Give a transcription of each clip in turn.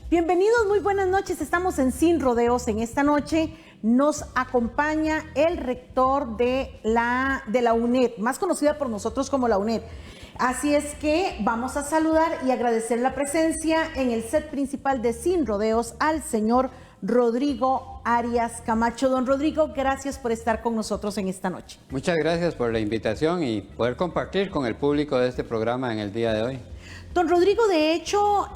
Bienvenidos, muy buenas noches. Estamos en Sin Rodeos. En esta noche nos acompaña el rector de la UNED, más conocida por nosotros como la UNED. Así es que vamos a saludar y agradecer la presencia en el set principal de Sin Rodeos al señor Rodrigo Arias Camacho. Don Rodrigo, gracias por estar con nosotros en esta noche. Muchas gracias por la invitación y poder compartir con el público de este programa en el día de hoy. Don Rodrigo, de hecho,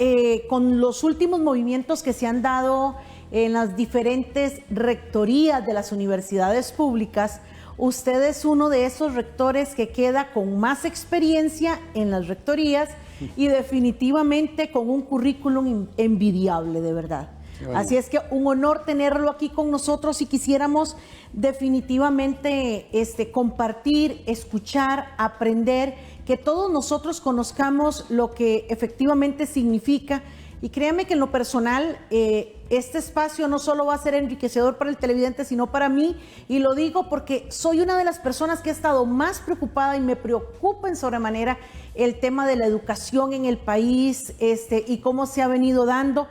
con los últimos movimientos que se han dado en las diferentes rectorías de las universidades públicas, usted es uno de esos rectores que queda con más experiencia en las rectorías y definitivamente con un currículum envidiable, de verdad. Bueno. Así es que un honor tenerlo aquí con nosotros y quisiéramos definitivamente compartir, escuchar, aprender, que todos nosotros conozcamos lo que efectivamente significa. Y créame que en lo personal, este espacio no solo va a ser enriquecedor para el televidente, sino para mí, y lo digo porque soy una de las personas que ha estado más preocupada y me preocupa en sobremanera el tema de la educación en el país y cómo se ha venido dando.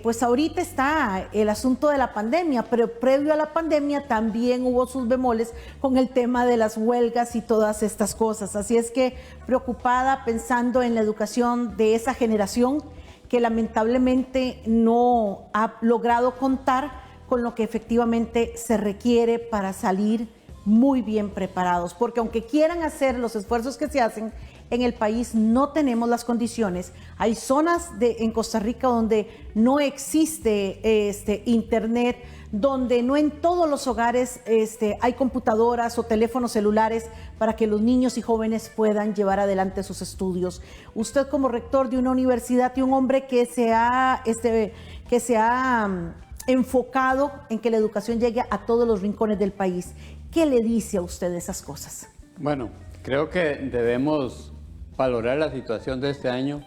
Pues ahorita está el asunto de la pandemia, pero previo a la pandemia también hubo sus bemoles con el tema de las huelgas y todas estas cosas. Así es que preocupada pensando en la educación de esa generación que lamentablemente no ha logrado contar con lo que efectivamente se requiere para salir muy bien preparados, porque aunque quieran hacer los esfuerzos que se hacen, en el país no tenemos las condiciones. Hay zonas en Costa Rica donde no existe internet, donde no en todos los hogares hay computadoras o teléfonos celulares para que los niños y jóvenes puedan llevar adelante sus estudios. Usted como rector de una universidad y un hombre que se ha enfocado en que la educación llegue a todos los rincones del país, ¿qué le dice a usted de esas cosas? Bueno, creo que debemos valorar la situación de este año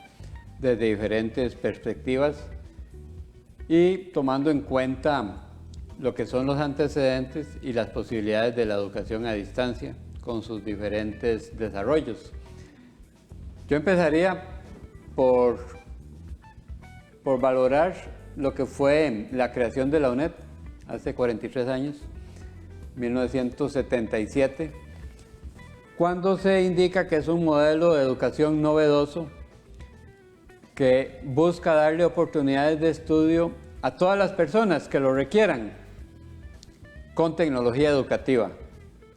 desde diferentes perspectivas y tomando en cuenta lo que son los antecedentes y las posibilidades de la educación a distancia con sus diferentes desarrollos. Yo empezaría por valorar lo que fue la creación de la UNED hace 43 años, 1977, cuando se indica que es un modelo de educación novedoso que busca darle oportunidades de estudio a todas las personas que lo requieran con tecnología educativa.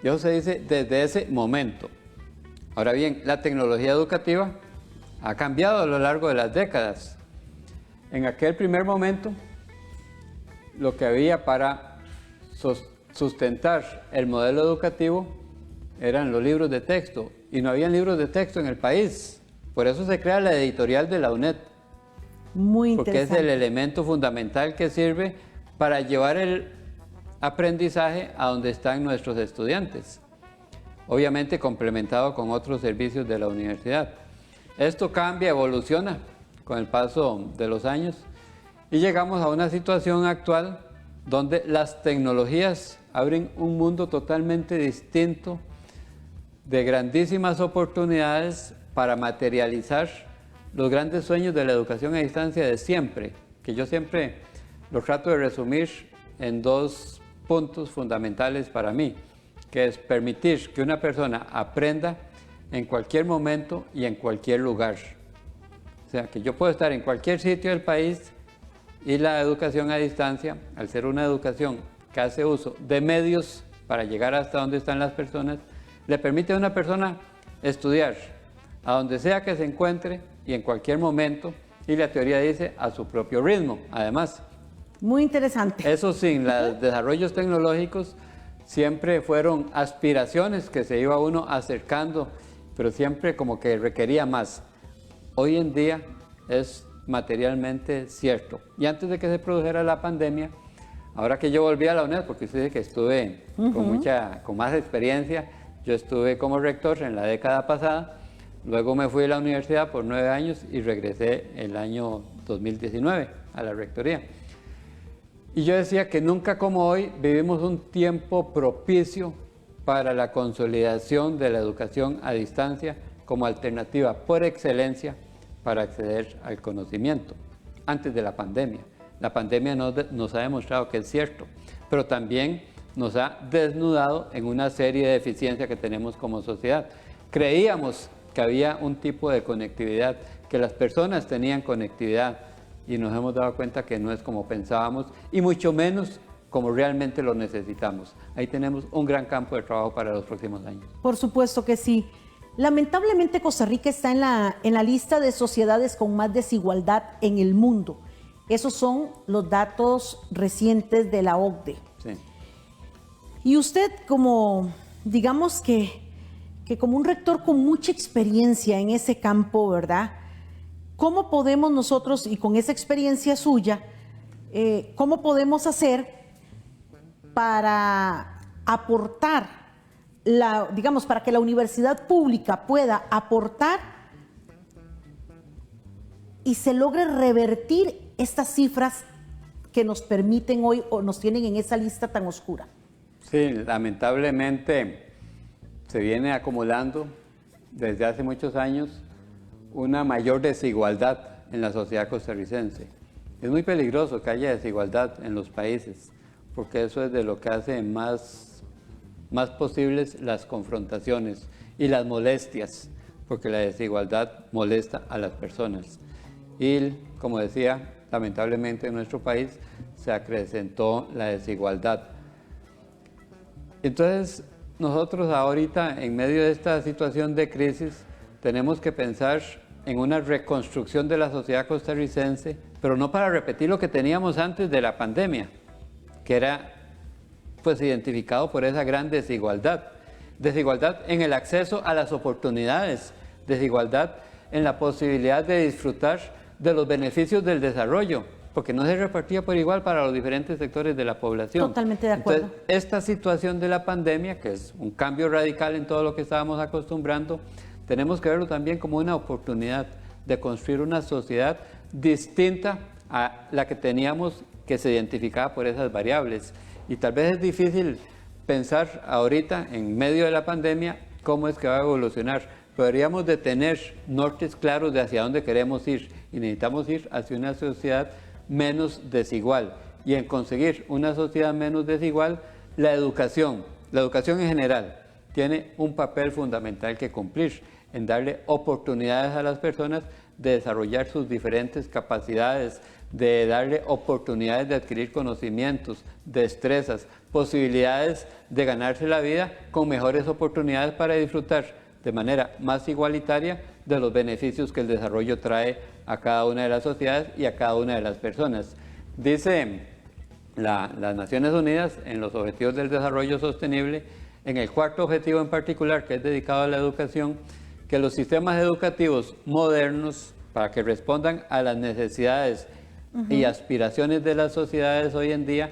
Y eso se dice desde ese momento. Ahora bien, la tecnología educativa ha cambiado a lo largo de las décadas. En aquel primer momento, lo que había para sustentar el modelo educativo eran los libros de texto, y no había libros de texto en el país. Por eso se crea la editorial de la UNED. Muy interesante. Porque es el elemento fundamental que sirve para llevar el aprendizaje a donde están nuestros estudiantes. Obviamente complementado con otros servicios de la universidad. Esto cambia, evoluciona con el paso de los años y llegamos a una situación actual donde las tecnologías abren un mundo totalmente distinto de grandísimas oportunidades para materializar los grandes sueños de la educación a distancia de siempre, que yo siempre los trato de resumir en dos puntos fundamentales para mí, que es permitir que una persona aprenda en cualquier momento y en cualquier lugar. O sea, que yo puedo estar en cualquier sitio del país y la educación a distancia, al ser una educación que hace uso de medios para llegar hasta donde están las personas, le permite a una persona estudiar a donde sea que se encuentre y en cualquier momento, y la teoría dice a su propio ritmo, además. Muy interesante. Eso sin los desarrollos tecnológicos siempre fueron aspiraciones que se iba uno acercando, pero siempre como que requería más. Hoy en día es materialmente cierto. Y antes de que se produjera la pandemia, ahora que yo volví a la UNED, porque usted dice que estuve con más experiencia, yo estuve como rector en la década pasada, luego me fui a la universidad por 9 años y regresé el año 2019 a la rectoría. Y yo decía que nunca como hoy vivimos un tiempo propicio para la consolidación de la educación a distancia como alternativa por excelencia para acceder al conocimiento. antes de la pandemia. La pandemia nos ha demostrado que es cierto, pero también nos ha desnudado en una serie de deficiencias que tenemos como sociedad. Creíamos que había un tipo de conectividad, que las personas tenían conectividad, y nos hemos dado cuenta que no es como pensábamos, y mucho menos como realmente lo necesitamos. Ahí tenemos un gran campo de trabajo para los próximos años. Por supuesto que sí. Lamentablemente Costa Rica está en la lista de sociedades con más desigualdad en el mundo. Esos son los datos recientes de la OCDE. Sí. Y usted como, digamos que como un rector con mucha experiencia en ese campo, ¿verdad? ¿Cómo podemos nosotros, y con esa experiencia suya, cómo podemos hacer para aportar, digamos, para que la universidad pública pueda aportar y se logre revertir estas cifras que nos permiten hoy o nos tienen en esa lista tan oscura? Sí, lamentablemente se viene acumulando desde hace muchos años una mayor desigualdad en la sociedad costarricense. Es muy peligroso que haya desigualdad en los países, porque eso es de lo que hace más posibles las confrontaciones y las molestias, porque la desigualdad molesta a las personas. Y, como decía, lamentablemente en nuestro país se acrecentó la desigualdad. Entonces, nosotros ahorita, en medio de esta situación de crisis, tenemos que pensar en una reconstrucción de la sociedad costarricense, pero no para repetir lo que teníamos antes de la pandemia, que era pues identificado por esa gran desigualdad. Desigualdad en el acceso a las oportunidades, desigualdad en la posibilidad de disfrutar de los beneficios del desarrollo, porque no se repartía por igual para los diferentes sectores de la población. Totalmente de acuerdo. Entonces, esta situación de la pandemia, que es un cambio radical en todo lo que estábamos acostumbrando, tenemos que verlo también como una oportunidad de construir una sociedad distinta a la que teníamos, que se identificaba por esas variables. Y tal vez es difícil pensar ahorita, en medio de la pandemia, cómo es que va a evolucionar. Podríamos de tener nortes claros de hacia dónde queremos ir, y necesitamos ir hacia una sociedad menos desigual. Y en conseguir una sociedad menos desigual, la educación en general, tiene un papel fundamental que cumplir en darle oportunidades a las personas de desarrollar sus diferentes capacidades, de darle oportunidades de adquirir conocimientos, destrezas, posibilidades de ganarse la vida con mejores oportunidades para disfrutar de manera más igualitaria de los beneficios que el desarrollo trae a cada una de las sociedades y a cada una de las personas. Dice las Naciones Unidas en los Objetivos del Desarrollo Sostenible, en el cuarto objetivo en particular, que es dedicado a la educación, que los sistemas educativos modernos, para que respondan a las necesidades y aspiraciones de las sociedades hoy en día,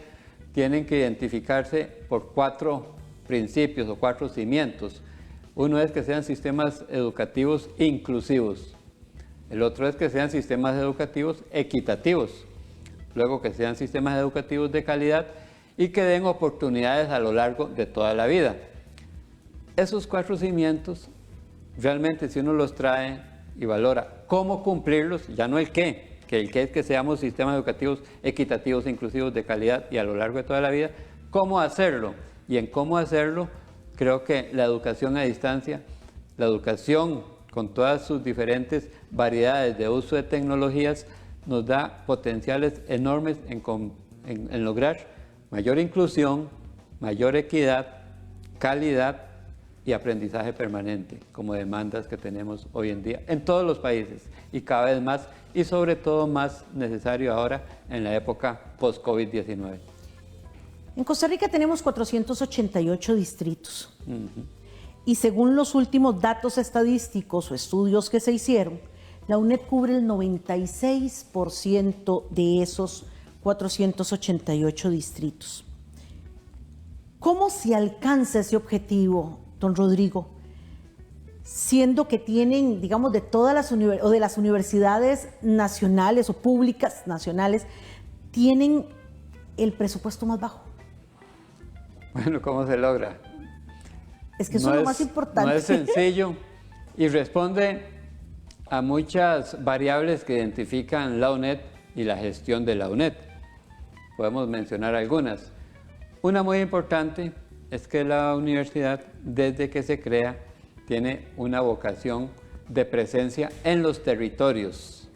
tienen que identificarse por 4 principios o 4 cimientos. Uno es que sean sistemas educativos inclusivos. El otro es que sean sistemas educativos equitativos. Luego, que sean sistemas educativos de calidad y que den oportunidades a lo largo de toda la vida. Esos 4 cimientos, realmente si uno los trae y valora cómo cumplirlos, ya no el qué, que el qué es que seamos sistemas educativos equitativos, inclusivos, de calidad y a lo largo de toda la vida, cómo hacerlo. Y en cómo hacerlo, creo que la educación a distancia, la educación con todas sus diferentes variedades de uso de tecnologías, nos da potenciales enormes en lograr mayor inclusión, mayor equidad, calidad y aprendizaje permanente, como demandas que tenemos hoy en día en todos los países, y cada vez más, y sobre todo más necesario ahora en la época post-COVID-19. En Costa Rica tenemos 488 distritos. Y según los últimos datos estadísticos o estudios que se hicieron, la UNED cubre el 96% de esos 488 distritos. ¿Cómo se alcanza ese objetivo, don Rodrigo? Siendo que tienen, digamos, de todas las universidades nacionales o públicas nacionales, tienen el presupuesto más bajo. Bueno, ¿cómo se logra? Es que eso es lo más importante. No es sencillo y responde a muchas variables que identifican la UNED y la gestión de la UNED. Podemos mencionar algunas. Una muy importante es que la universidad, desde que se crea, tiene una vocación de presencia en los territorios.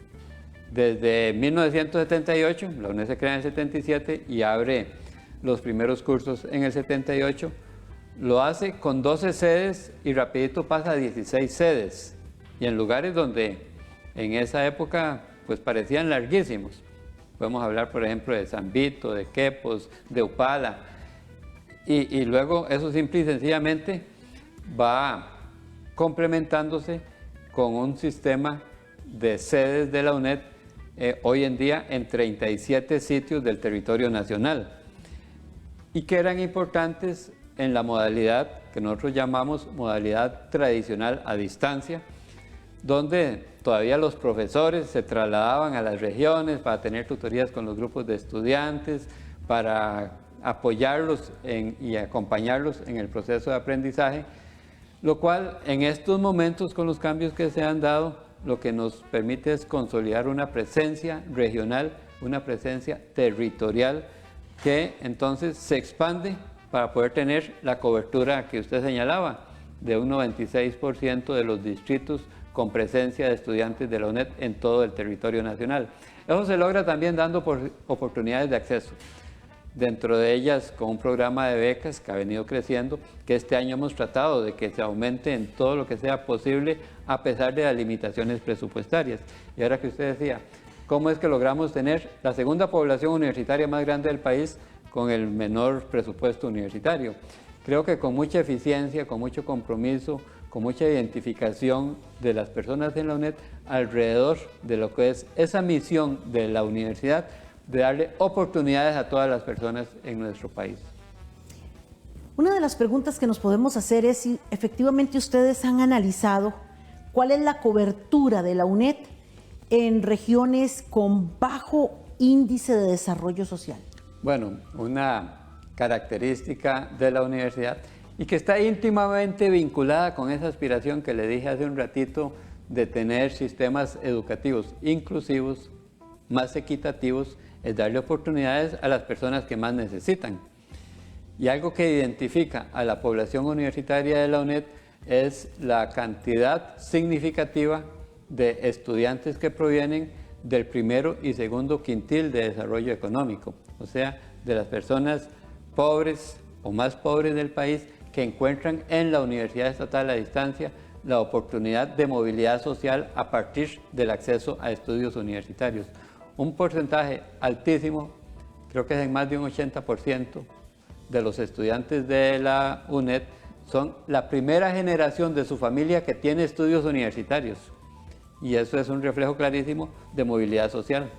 Desde 1978, la UNED se crea en el 77 y abre los primeros cursos en el 78, lo hace con 12 sedes y rapidito pasa a 16 sedes. Y en lugares donde en esa época pues parecían larguísimos. Podemos hablar, por ejemplo, de San Vito, de Quepos, de Upala. Y luego eso simple y sencillamente va complementándose con un sistema de sedes de la UNED hoy en día en 37 sitios del territorio nacional y que eran importantes en la modalidad que nosotros llamamos modalidad tradicional a distancia, donde todavía los profesores se trasladaban a las regiones para tener tutorías con los grupos de estudiantes, para apoyarlos y acompañarlos en el proceso de aprendizaje, lo cual en estos momentos con los cambios que se han dado, lo que nos permite es consolidar una presencia regional, una presencia territorial que entonces se expande para poder tener la cobertura que usted señalaba, de un 96% de los distritos con presencia de estudiantes de la UNED en todo el territorio nacional. Eso se logra también dando oportunidades de acceso. Dentro de ellas, con un programa de becas que ha venido creciendo, que este año hemos tratado de que se aumente en todo lo que sea posible, a pesar de las limitaciones presupuestarias. Y ahora que usted decía, ¿cómo es que logramos tener la segunda población universitaria más grande del país con el menor presupuesto universitario? Creo que con mucha eficiencia, con mucho compromiso, con mucha identificación de las personas en la UNED alrededor de lo que es esa misión de la universidad, de darle oportunidades a todas las personas en nuestro país. Una de las preguntas que nos podemos hacer es si efectivamente ustedes han analizado cuál es la cobertura de la UNED en regiones con bajo índice de desarrollo social. Bueno, una característica de la universidad y que está íntimamente vinculada con esa aspiración que le dije hace un ratito de tener sistemas educativos inclusivos, más equitativos, es darle oportunidades a las personas que más necesitan. Y algo que identifica a la población universitaria de la UNED es la cantidad significativa de estudiantes que provienen del primero y segundo quintil de desarrollo económico, o sea, de las personas pobres o más pobres del país que encuentran en la Universidad Estatal a Distancia la oportunidad de movilidad social a partir del acceso a estudios universitarios. Un porcentaje altísimo, creo que es en más de un 80% de los estudiantes de la UNED son la primera generación de su familia que tiene estudios universitarios. Y eso es un reflejo clarísimo de movilidad social,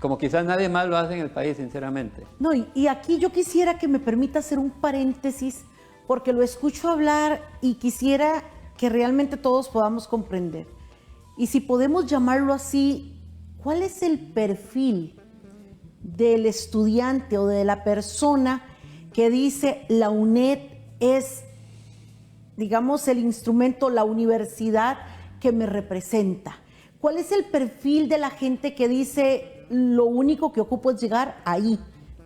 como quizás nadie más lo hace en el país, sinceramente. No, y aquí yo quisiera que me permita hacer un paréntesis, porque lo escucho hablar y quisiera que realmente todos podamos comprender. Y si podemos llamarlo así, ¿cuál es el perfil del estudiante o de la persona que dice la UNED es, digamos, el instrumento, la universidad que me representa? ¿Cuál es el perfil de la gente que dice lo único que ocupo es llegar ahí?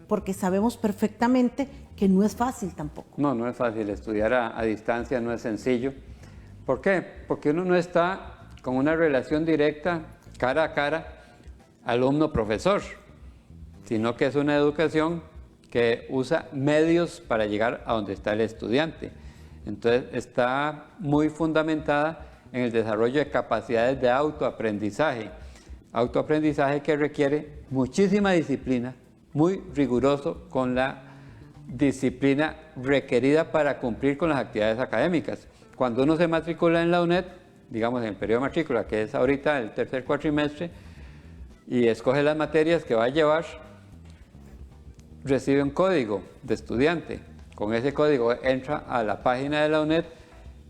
Porque sabemos perfectamente que no es fácil tampoco. No, no es fácil. Estudiar a distancia no es sencillo. ¿Por qué? Porque uno no está con una relación directa, cara a cara, alumno-profesor, sino que es una educación que usa medios para llegar a donde está el estudiante. Entonces está muy fundamentada en el desarrollo de capacidades de autoaprendizaje que requiere muchísima disciplina, muy riguroso con la disciplina requerida para cumplir con las actividades académicas. Cuando uno se matricula en la UNED, digamos en el periodo de matrícula, que es ahorita el tercer cuatrimestre, y escoge las materias que va a llevar, recibe un código de estudiante. Con ese código entra a la página de la UNED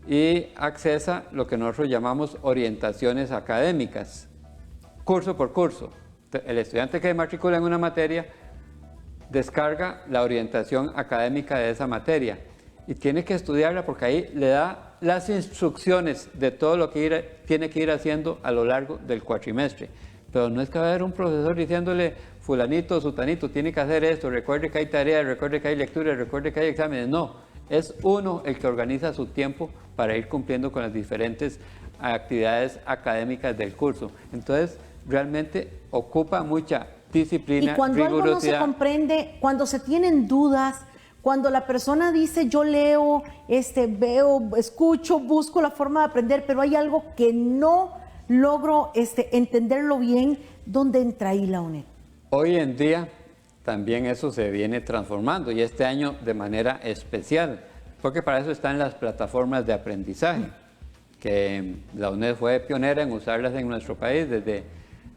y accesa lo que nosotros llamamos orientaciones académicas, curso por curso. El estudiante que matricula en una materia descarga la orientación académica de esa materia y tiene que estudiarla porque ahí le da las instrucciones de todo lo que tiene que ir haciendo a lo largo del cuatrimestre. pero no es que va a haber un profesor diciéndole, fulanito, sutanito, tiene que hacer esto, recuerde que hay tareas, recuerde que hay lecturas, recuerde que hay exámenes. No, es uno el que organiza su tiempo para ir cumpliendo con las diferentes actividades académicas del curso. Entonces, realmente ocupa mucha disciplina, y cuando algo no se rigurosidad. comprende, cuando se tienen dudas, cuando la persona dice yo leo, veo, escucho, busco la forma de aprender, pero hay algo que no logro entenderlo bien, ¿dónde entra ahí la UNED? Hoy en día también eso se viene transformando y este año de manera especial, porque para eso están las plataformas de aprendizaje, que la UNED fue pionera en usarlas en nuestro país desde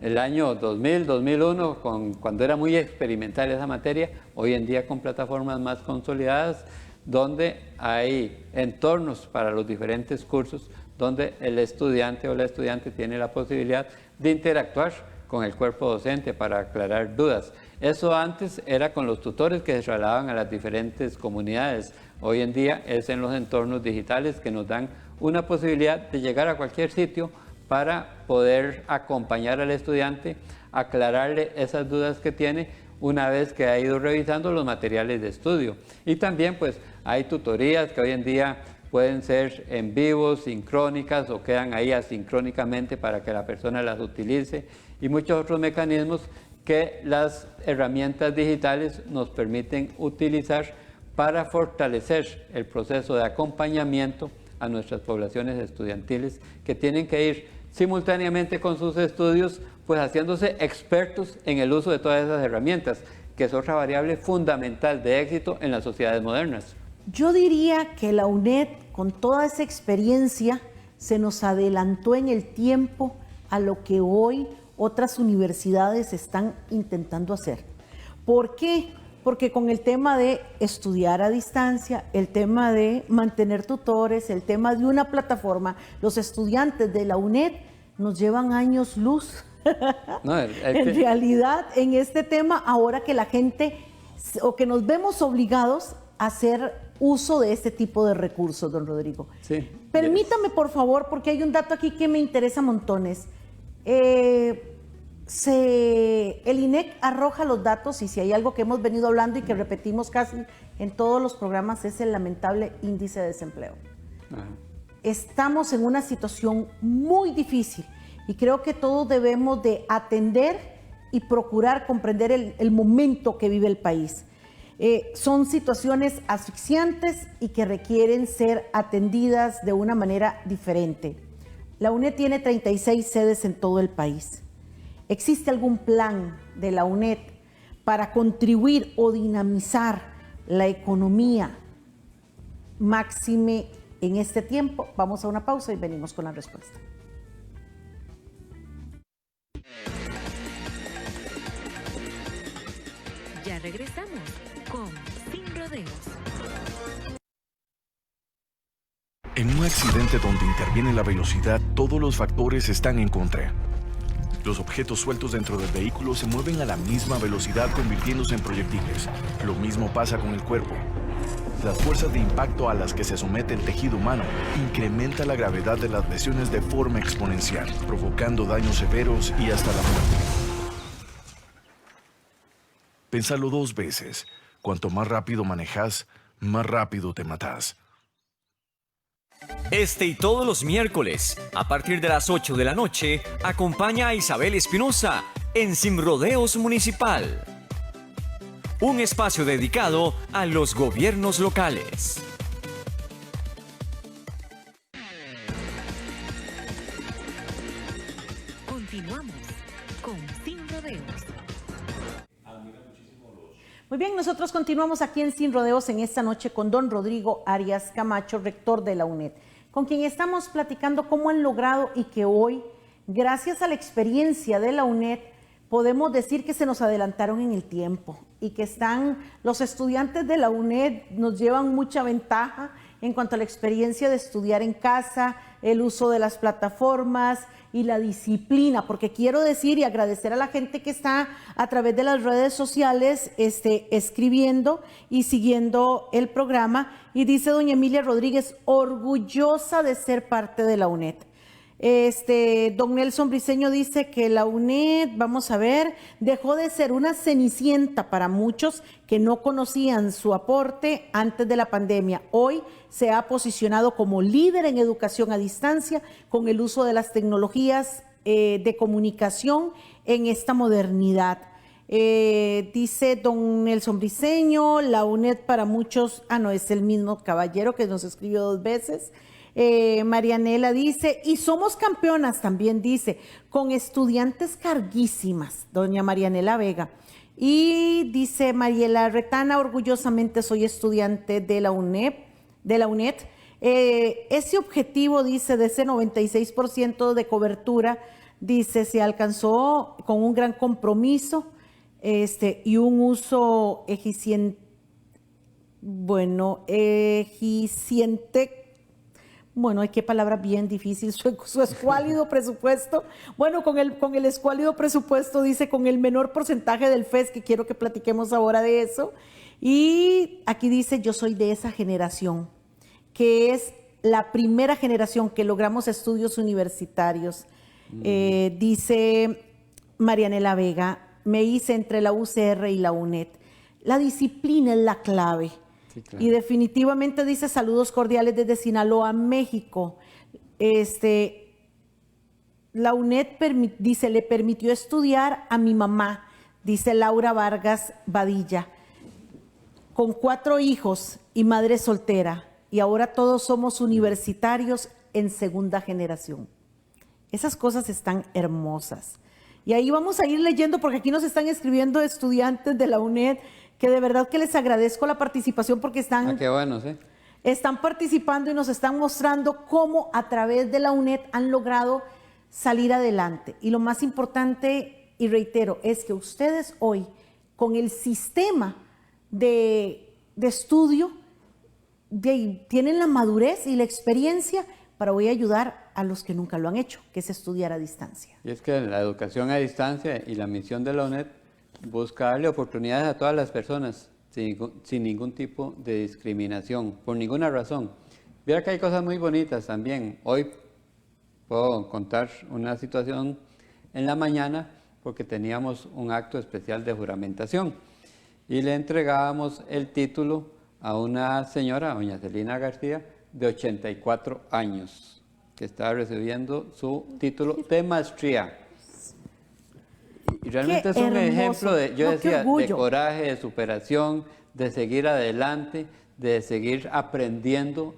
el año 2000, 2001, cuando era muy experimental esa materia. Hoy en día con plataformas más consolidadas, donde hay entornos para los diferentes cursos, donde el estudiante o la estudiante tiene la posibilidad de interactuar con el cuerpo docente para aclarar dudas. Eso antes era con los tutores que se trasladaban a las diferentes comunidades. Hoy en día es en los entornos digitales que nos dan una posibilidad de llegar a cualquier sitio para poder acompañar al estudiante, aclararle esas dudas que tiene una vez que ha ido revisando los materiales de estudio. Y también pues hay tutorías que hoy en día pueden ser en vivo, sincrónicas o quedan ahí asincrónicamente para que la persona las utilice y muchos otros mecanismos que las herramientas digitales nos permiten utilizar para fortalecer el proceso de acompañamiento a nuestras poblaciones estudiantiles que tienen que ir simultáneamente con sus estudios, pues haciéndose expertos en el uso de todas esas herramientas, que es otra variable fundamental de éxito en las sociedades modernas. Yo diría que la UNED, con toda esa experiencia, se nos adelantó en el tiempo a lo que hoy otras universidades están intentando hacer. ¿Por qué? Porque con el tema de estudiar a distancia, el tema de mantener tutores, el tema de una plataforma, los estudiantes de la UNED nos llevan años luz. No, en realidad, en este tema, ahora que la gente, o que nos vemos obligados a hacer uso de este tipo de recursos, don Rodrigo. Sí. Permítame, por favor, porque hay un dato aquí que me interesa montones. El INEC arroja los datos y si hay algo que hemos venido hablando y que repetimos casi en todos los programas es el lamentable índice de desempleo. Ajá. Estamos en una situación muy difícil y creo que todos debemos de atender y procurar comprender el momento que vive el país. Son situaciones asfixiantes y que requieren ser atendidas de una manera diferente. La UNED tiene 36 sedes en todo el país. ¿Existe algún plan de la UNED para contribuir o dinamizar la economía máxime en este tiempo? Vamos a una pausa y venimos con la respuesta. Ya regresamos con Sin Rodeos. En un accidente donde interviene la velocidad, todos los factores están en contra. Los objetos sueltos dentro del vehículo se mueven a la misma velocidad, convirtiéndose en proyectiles. Lo mismo pasa con el cuerpo. Las fuerzas de impacto a las que se somete el tejido humano incrementa la gravedad de las lesiones de forma exponencial, provocando daños severos y hasta la muerte. Pénsalo 2 veces. Cuanto más rápido manejas, más rápido te matas. Este y todos los miércoles, a partir de las 8 de la noche, acompaña a Isabel Espinosa en Sin Rodeos Municipal. Un espacio dedicado a los gobiernos locales. Continuamos con Sin Rodeos. Muy bien, nosotros continuamos aquí en Sin Rodeos en esta noche con don Rodrigo Arias Camacho, rector de la UNED, con quien estamos platicando cómo han logrado y que hoy, gracias a la experiencia de la UNED, podemos decir que se nos adelantaron en el tiempo y que los estudiantes de la UNED nos llevan mucha ventaja en cuanto a la experiencia de estudiar en casa, el uso de las plataformas y la disciplina, porque quiero decir y agradecer a la gente que está a través de las redes sociales escribiendo y siguiendo el programa, y dice doña Emilia Rodríguez, orgullosa de ser parte de la UNED. Don Nelson Briceño dice que la UNED, vamos a ver, dejó de ser una cenicienta para muchos que no conocían su aporte antes de la pandemia. Hoy se ha posicionado como líder en educación a distancia con el uso de las tecnologías de comunicación en esta modernidad. Dice don Nelson Briceño, la UNED para muchos, no, es el mismo caballero que nos escribió 2 veces. Marianela dice, y somos campeonas también, dice, con estudiantes carguísimas, doña Marianela Vega. Y dice Mariela Retana, orgullosamente soy estudiante de la UNED. Ese objetivo, dice, de ese 96% de cobertura, dice, se alcanzó con un gran compromiso y un uso eficiente, qué palabra bien difícil, su escuálido presupuesto. Bueno, con el escuálido presupuesto, dice, con el menor porcentaje del FES, que quiero que platiquemos ahora de eso. Y aquí dice, yo soy de esa generación, que es la primera generación que logramos estudios universitarios. Dice Marianela Vega, me hice entre la UCR y la UNED. La disciplina es la clave. Sí, claro. Y definitivamente dice, saludos cordiales desde Sinaloa, México. La UNED dice, le permitió estudiar a mi mamá, dice Laura Vargas Badilla, con 4 hijos y madre soltera. Y ahora todos somos universitarios en segunda generación. Esas cosas están hermosas. Y ahí vamos a ir leyendo, porque aquí nos están escribiendo estudiantes de la UNED, que de verdad que les agradezco la participación, porque están, qué bueno, sí. Están participando y nos están mostrando cómo a través de la UNED han logrado salir adelante. Y lo más importante, y reitero, es que ustedes hoy, con el sistema de estudio, tienen la madurez y la experiencia para hoy ayudar a los que nunca lo han hecho, que es estudiar a distancia. Y es que la educación a distancia y la misión de la UNED busca darle oportunidades a todas las personas sin ningún tipo de discriminación, por ninguna razón. Mira que hay cosas muy bonitas también. Hoy puedo contar una situación en la mañana porque teníamos un acto especial de juramentación y le entregábamos el título a una señora, doña Celina García, de 84 años, que estaba recibiendo su título de maestría. Y realmente es un ejemplo de, yo decía, de coraje, de superación, de seguir adelante, de seguir aprendiendo,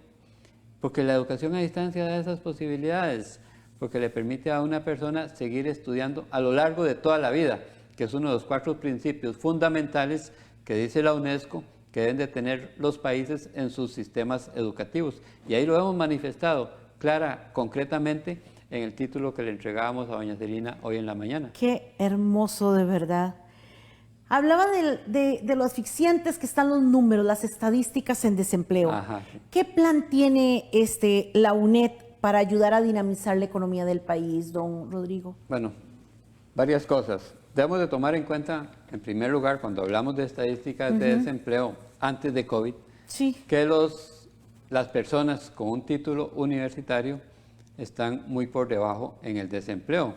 porque la educación a distancia da esas posibilidades, porque le permite a una persona seguir estudiando a lo largo de toda la vida, que es uno de los 4 principios fundamentales que dice la UNESCO que deben de tener los países en sus sistemas educativos. Y ahí lo hemos manifestado concretamente en el título que le entregábamos a doña Celina hoy en la mañana. Qué hermoso, de verdad. Hablaba de lo asfixiantes que están los números, las estadísticas en desempleo. Ajá. ¿Qué plan tiene la UNED para ayudar a dinamizar la economía del país, don Rodrigo? Bueno, varias cosas. Debemos de tomar en cuenta, en primer lugar, cuando hablamos de estadísticas de desempleo antes de COVID, sí, que las personas con un título universitario están muy por debajo en el desempleo.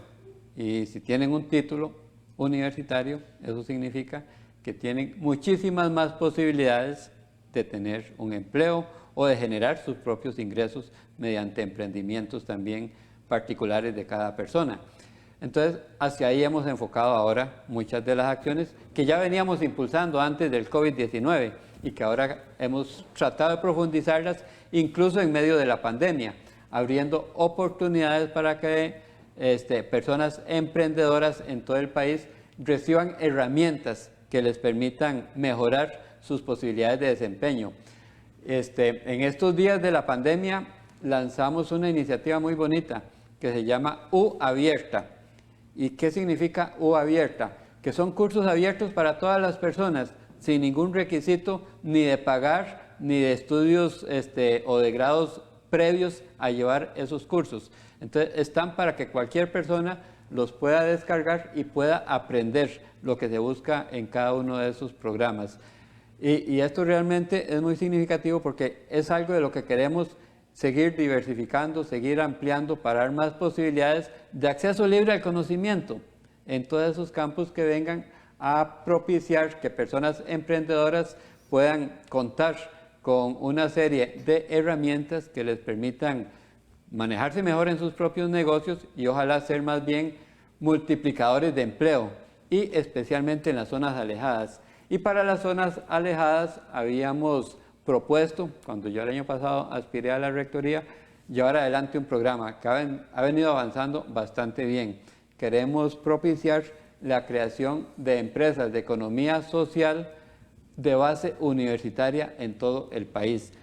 Y si tienen un título universitario, eso significa que tienen muchísimas más posibilidades de tener un empleo o de generar sus propios ingresos mediante emprendimientos también particulares de cada persona. Entonces, hacia ahí hemos enfocado ahora muchas de las acciones que ya veníamos impulsando antes del COVID-19 y que ahora hemos tratado de profundizarlas incluso en medio de la pandemia, abriendo oportunidades para que personas emprendedoras en todo el país reciban herramientas que les permitan mejorar sus posibilidades de desempeño. En estos días de la pandemia lanzamos una iniciativa muy bonita que se llama U Abierta. ¿Y qué significa U Abierta? Que son cursos abiertos para todas las personas, sin ningún requisito ni de pagar, ni de estudios o de grados previos a llevar esos cursos. Entonces, están para que cualquier persona los pueda descargar y pueda aprender lo que se busca en cada uno de esos programas. Y esto realmente es muy significativo porque es algo de lo que queremos seguir diversificando, seguir ampliando para dar más posibilidades de acceso libre al conocimiento en todos esos campos que vengan a propiciar que personas emprendedoras puedan contar con una serie de herramientas que les permitan manejarse mejor en sus propios negocios y ojalá ser más bien multiplicadores de empleo y especialmente en las zonas alejadas. Y para las zonas alejadas habíamos propuesto, cuando yo el año pasado aspiré a la rectoría, llevar adelante un programa que ha venido avanzando bastante bien. Queremos propiciar la creación de empresas de economía social de base universitaria en todo el país,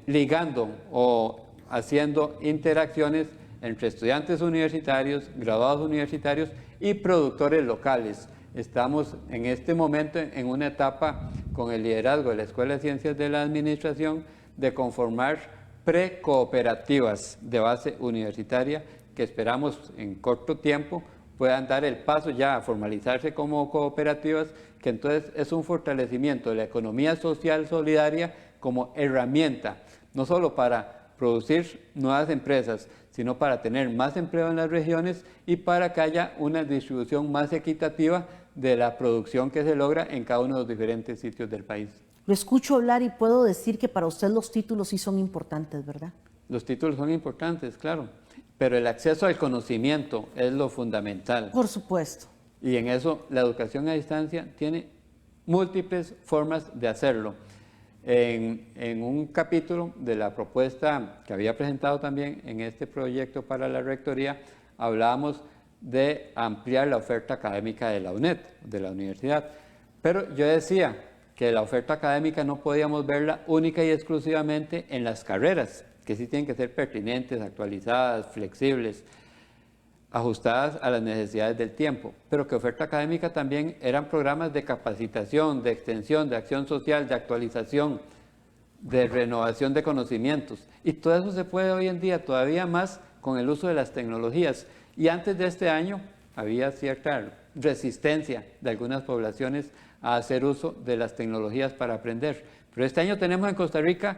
ligando o haciendo interacciones entre estudiantes universitarios, graduados universitarios y productores locales. Estamos en este momento en una etapa con el liderazgo de la Escuela de Ciencias de la Administración de conformar precooperativas de base universitaria que esperamos en corto tiempo puedan dar el paso ya a formalizarse como cooperativas, que entonces es un fortalecimiento de la economía social solidaria como herramienta, no solo para producir nuevas empresas, sino para tener más empleo en las regiones y para que haya una distribución más equitativa de la producción que se logra en cada uno de los diferentes sitios del país. Lo escucho hablar y puedo decir que para usted los títulos sí son importantes, ¿verdad? Los títulos son importantes, claro, pero el acceso al conocimiento es lo fundamental. Por supuesto. Y en eso la educación a distancia tiene múltiples formas de hacerlo. En un capítulo de la propuesta que había presentado también en este proyecto para la rectoría, hablábamos de ampliar la oferta académica de la UNED, de la universidad. Pero yo decía que la oferta académica no podíamos verla única y exclusivamente en las carreras, que sí tienen que ser pertinentes, actualizadas, flexibles, ajustadas a las necesidades del tiempo, pero que oferta académica también eran programas de capacitación, de extensión, de acción social, de actualización, de renovación de conocimientos. Y todo eso se puede hoy en día todavía más con el uso de las tecnologías. Y antes de este año había cierta resistencia de algunas poblaciones a hacer uso de las tecnologías para aprender. Pero este año tenemos en Costa Rica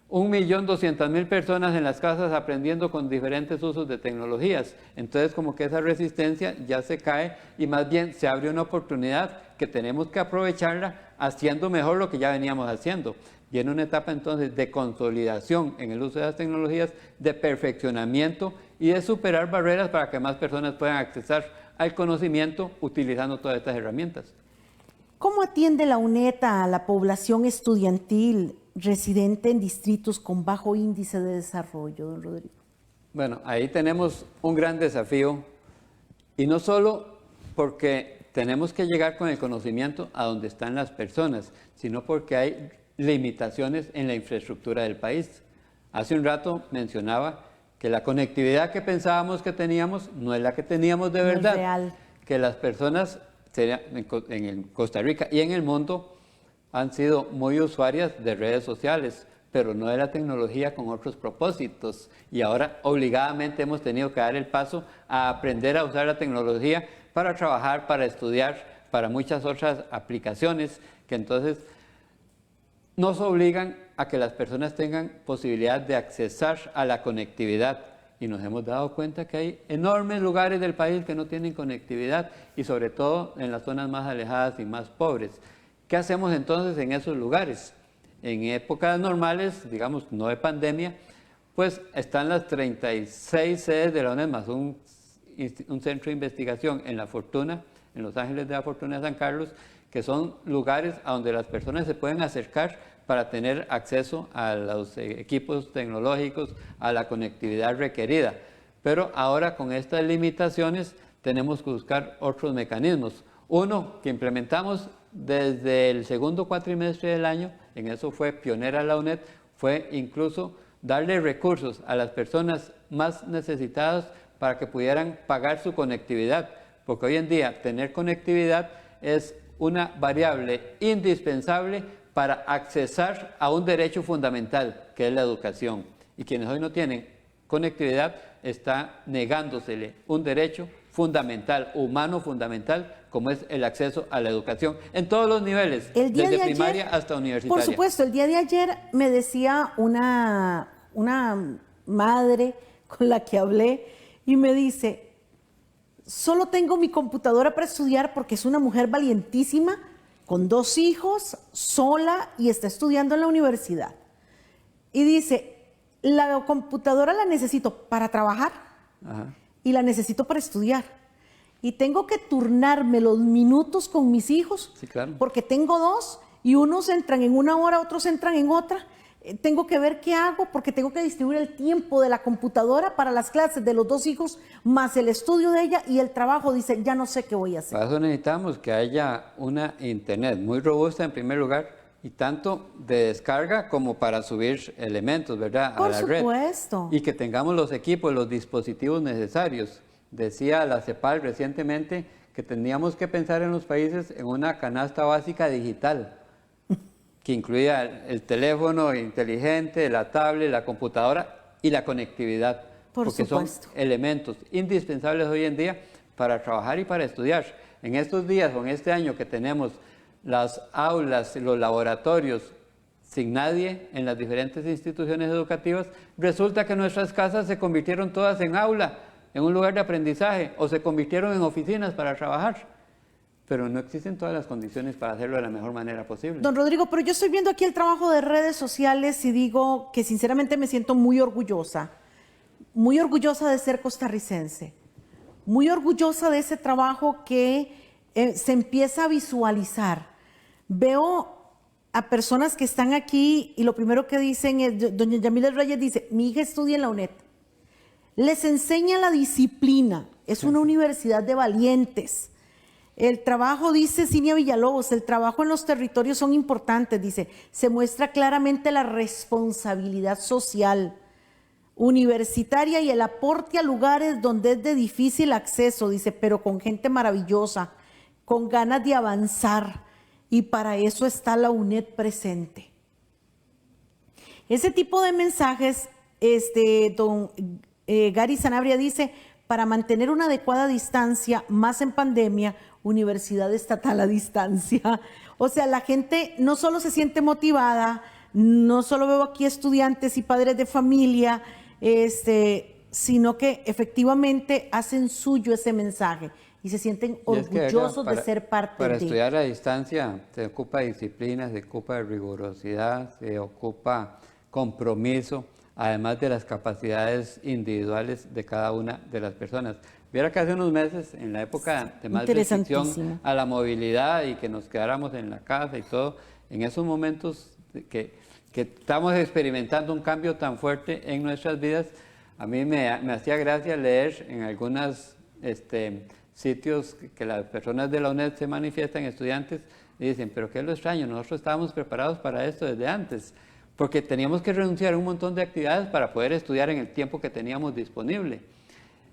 1.200.000 personas en las casas aprendiendo con diferentes usos de tecnologías. Entonces como que esa resistencia ya se cae y más bien se abre una oportunidad que tenemos que aprovecharla haciendo mejor lo que ya veníamos haciendo. Y en una etapa entonces de consolidación en el uso de las tecnologías, de perfeccionamiento y de superar barreras para que más personas puedan acceder al conocimiento utilizando todas estas herramientas. ¿Cómo atiende la UNED a la población estudiantil residente en distritos con bajo índice de desarrollo, don Rodrigo? Bueno, ahí tenemos un gran desafío y no solo porque tenemos que llegar con el conocimiento a donde están las personas, sino porque hay limitaciones en la infraestructura del país. Hace un rato mencionaba que la conectividad que pensábamos que teníamos no es la que teníamos de verdad. No es real. Que las personas en Costa Rica y en el mundo han sido muy usuarias de redes sociales, pero no de la tecnología con otros propósitos. Y ahora obligadamente hemos tenido que dar el paso a aprender a usar la tecnología para trabajar, para estudiar, para muchas otras aplicaciones que entonces nos obligan a que las personas tengan posibilidad de accesar a la conectividad. Y nos hemos dado cuenta que hay enormes lugares del país que no tienen conectividad y sobre todo en las zonas más alejadas y más pobres. ¿Qué hacemos entonces en esos lugares? En épocas normales, digamos, no de pandemia, pues están las 36 sedes de la UNED más un centro de investigación en La Fortuna, en Los Ángeles de La Fortuna de San Carlos, que son lugares a donde las personas se pueden acercar para tener acceso a los equipos tecnológicos, a la conectividad requerida. Pero ahora con estas limitaciones tenemos que buscar otros mecanismos. Uno que implementamos desde el segundo cuatrimestre del año, en eso fue pionera la UNED, fue incluso darle recursos a las personas más necesitadas para que pudieran pagar su conectividad, porque hoy en día tener conectividad es una variable indispensable para accesar a un derecho fundamental, que es la educación. Y quienes hoy no tienen conectividad está negándosele un derecho fundamental, humano fundamental, como es el acceso a la educación en todos los niveles, desde primaria hasta universitaria. Por supuesto, el día de ayer me decía una una madre con la que hablé y me dice, solo tengo mi computadora para estudiar porque es una mujer valientísima, con 2 hijos, sola y está estudiando en la universidad. Y dice, la computadora la necesito para trabajar y la necesito para estudiar. Y tengo que turnarme los minutos con mis hijos, Sí, claro. porque tengo 2 y unos entran en una hora, otros entran en otra. Tengo que ver qué hago porque tengo que distribuir el tiempo de la computadora para las clases de los 2 hijos, más el estudio de ella y el trabajo. Dice, ya no sé qué voy a hacer. Para eso necesitamos que haya una internet muy robusta en primer lugar y tanto de descarga como para subir elementos, ¿verdad? Por a la red. supuesto. Y que tengamos los equipos, los dispositivos necesarios. Decía la CEPAL recientemente que teníamos que pensar en los países en una canasta básica digital que incluía el teléfono inteligente, la tablet, la computadora y la conectividad. Porque supuesto. son elementos indispensables hoy en día para trabajar y para estudiar. En estos días o en este año que tenemos las aulas, los laboratorios sin nadie en las diferentes instituciones educativas, resulta que nuestras casas se convirtieron todas en aula, en un lugar de aprendizaje, o se convirtieron en oficinas para trabajar. Pero no existen todas las condiciones para hacerlo de la mejor manera posible. Don Rodrigo, pero yo estoy viendo aquí el trabajo de redes sociales y digo que sinceramente me siento muy orgullosa de ser costarricense, muy orgullosa de ese trabajo que se empieza a visualizar. Veo a personas que están aquí y lo primero que dicen es, doña Yamila Reyes dice, mi hija estudia en la UNED, les enseña la disciplina, es una universidad de valientes. El trabajo, dice Cinia Villalobos, el trabajo en los territorios son importantes, dice, se muestra claramente la responsabilidad social, universitaria y el aporte a lugares donde es de difícil acceso, dice, pero con gente maravillosa, con ganas de avanzar, y para eso está la UNED presente. Ese tipo de mensajes, don Gary Sanabria dice, para mantener una adecuada distancia, más en pandemia, universidad estatal a distancia. O sea, la gente no solo se siente motivada, no solo veo aquí estudiantes y padres de familia, sino que efectivamente hacen suyo ese mensaje y se sienten orgullosos de ser parte de. Para estudiar a distancia se ocupa disciplina, se ocupa rigurosidad, se ocupa compromiso, además de las capacidades individuales de cada una de las personas. Viera que hace unos meses, en la época de más restricción a la movilidad y que nos quedáramos en la casa y todo, en esos momentos que estamos experimentando un cambio tan fuerte en nuestras vidas, a mí me hacía gracia leer en algunos sitios que las personas de la UNED se manifiestan, estudiantes, y dicen, pero qué es lo extraño, nosotros estábamos preparados para esto desde antes, porque teníamos que renunciar a un montón de actividades para poder estudiar en el tiempo que teníamos disponible.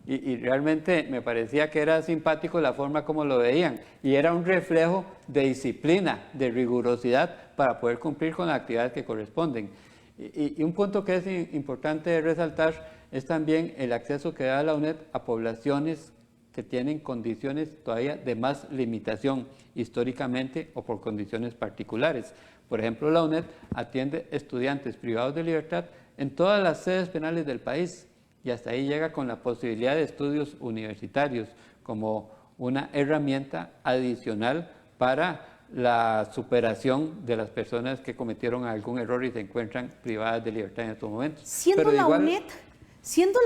Y realmente me parecía que era simpático la forma como lo veían, y era un reflejo de disciplina, de rigurosidad para poder cumplir con las actividades que corresponden. Y un punto que es importante resaltar es también el acceso que da la UNED a poblaciones que tienen condiciones todavía de más limitación históricamente o por condiciones particulares. Por ejemplo, la UNED atiende estudiantes privados de libertad en todas las sedes penales del país y hasta ahí llega con la posibilidad de estudios universitarios como una herramienta adicional para la superación de las personas que cometieron algún error y se encuentran privadas de libertad en estos momentos. Siendo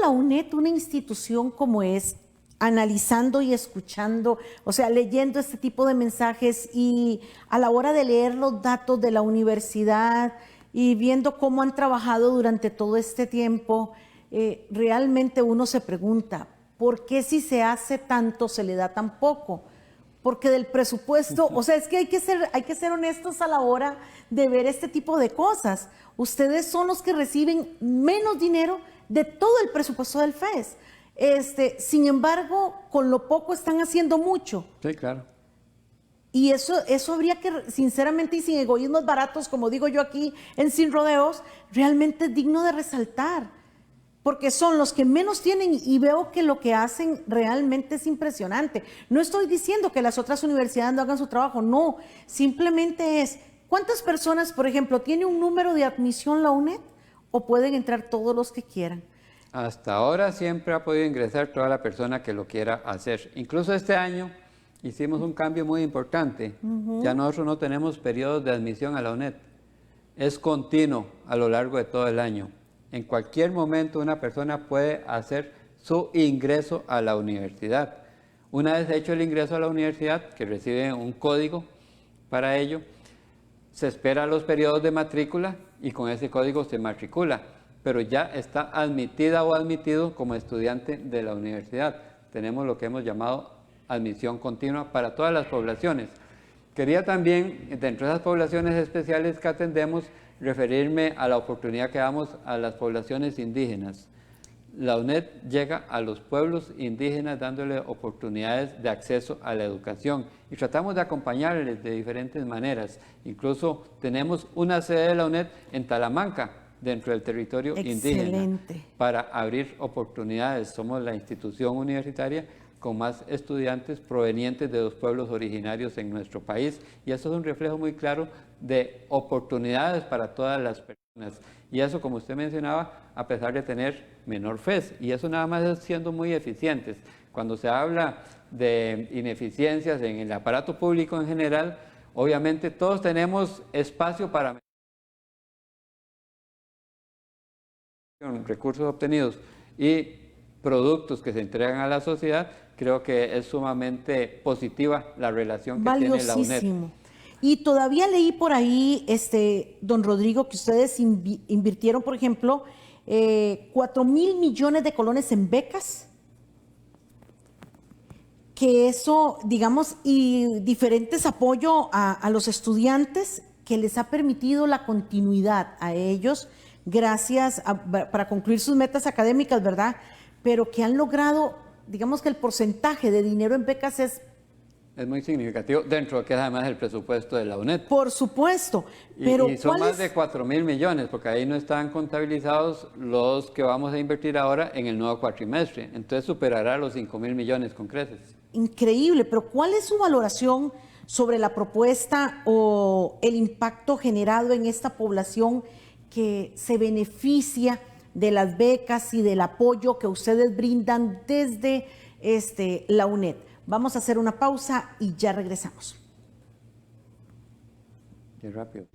la UNED una institución como es, analizando y escuchando, o sea, leyendo este tipo de mensajes y a la hora de leer los datos de la universidad y viendo cómo han trabajado durante todo este tiempo, realmente uno se pregunta, ¿por qué si se hace tanto se le da tan poco? Porque del presupuesto, o sea, es que hay que ser honestos a la hora de ver este tipo de cosas. Ustedes son los que reciben menos dinero de todo el presupuesto del FES. Sin embargo, con lo poco están haciendo mucho. Sí, claro. Y eso habría que, sinceramente y sin egoísmos baratos, como digo yo aquí en Sin Rodeos, realmente es digno de resaltar. Porque son los que menos tienen y veo que lo que hacen realmente es impresionante. No estoy diciendo que las otras universidades no hagan su trabajo, no. Simplemente es, ¿cuántas personas, por ejemplo, tiene un número de admisión la UNED? ¿O pueden entrar todos los que quieran? Hasta ahora siempre ha podido ingresar toda la persona que lo quiera hacer. Incluso este año hicimos un cambio muy importante. Ya nosotros no tenemos periodos de admisión a la UNED. Es continuo a lo largo de todo el año. En cualquier momento una persona puede hacer su ingreso a la universidad. Una vez hecho el ingreso a la universidad, que recibe un código para ello, se espera los periodos de matrícula y con ese código se matricula, pero ya está admitida o admitido como estudiante de la universidad. Tenemos lo que hemos llamado admisión continua para todas las poblaciones. Quería también, dentro de esas poblaciones especiales que atendemos, referirme a la oportunidad que damos a las poblaciones indígenas. La UNED llega a los pueblos indígenas dándole oportunidades de acceso a la educación y tratamos de acompañarles de diferentes maneras. Incluso tenemos una sede de la UNED en Talamanca, dentro del territorio indígena, para abrir oportunidades. Somos la institución universitaria con más estudiantes provenientes de los pueblos originarios en nuestro país y eso es un reflejo muy claro de oportunidades para todas las personas. Y eso, como usted mencionaba, a pesar de tener menor FES, y eso nada más es siendo muy eficientes. Cuando se habla de ineficiencias en el aparato público en general, obviamente todos tenemos espacio para recursos obtenidos y productos que se entregan a la sociedad. Creo que es sumamente positiva la relación que tiene la UNED. Y todavía leí por ahí, don Rodrigo, que ustedes invirtieron, por ejemplo, 4.000 millones de colones en becas, que eso, digamos, y diferentes apoyos a los estudiantes que les ha permitido la continuidad a ellos, gracias para concluir sus metas académicas, ¿verdad? Pero que han logrado, digamos que el porcentaje de dinero en becas es muy significativo, dentro de lo que es además el presupuesto de la UNED. Por supuesto. Pero y son más de 4.000 millones, porque ahí no están contabilizados los que vamos a invertir ahora en el nuevo cuatrimestre. Entonces superará los 5.000 millones con creces. Increíble, pero ¿cuál es su valoración sobre la propuesta o el impacto generado en esta población que se beneficia de las becas y del apoyo que ustedes brindan desde la UNED? Vamos a hacer una pausa y ya regresamos. Qué rápido.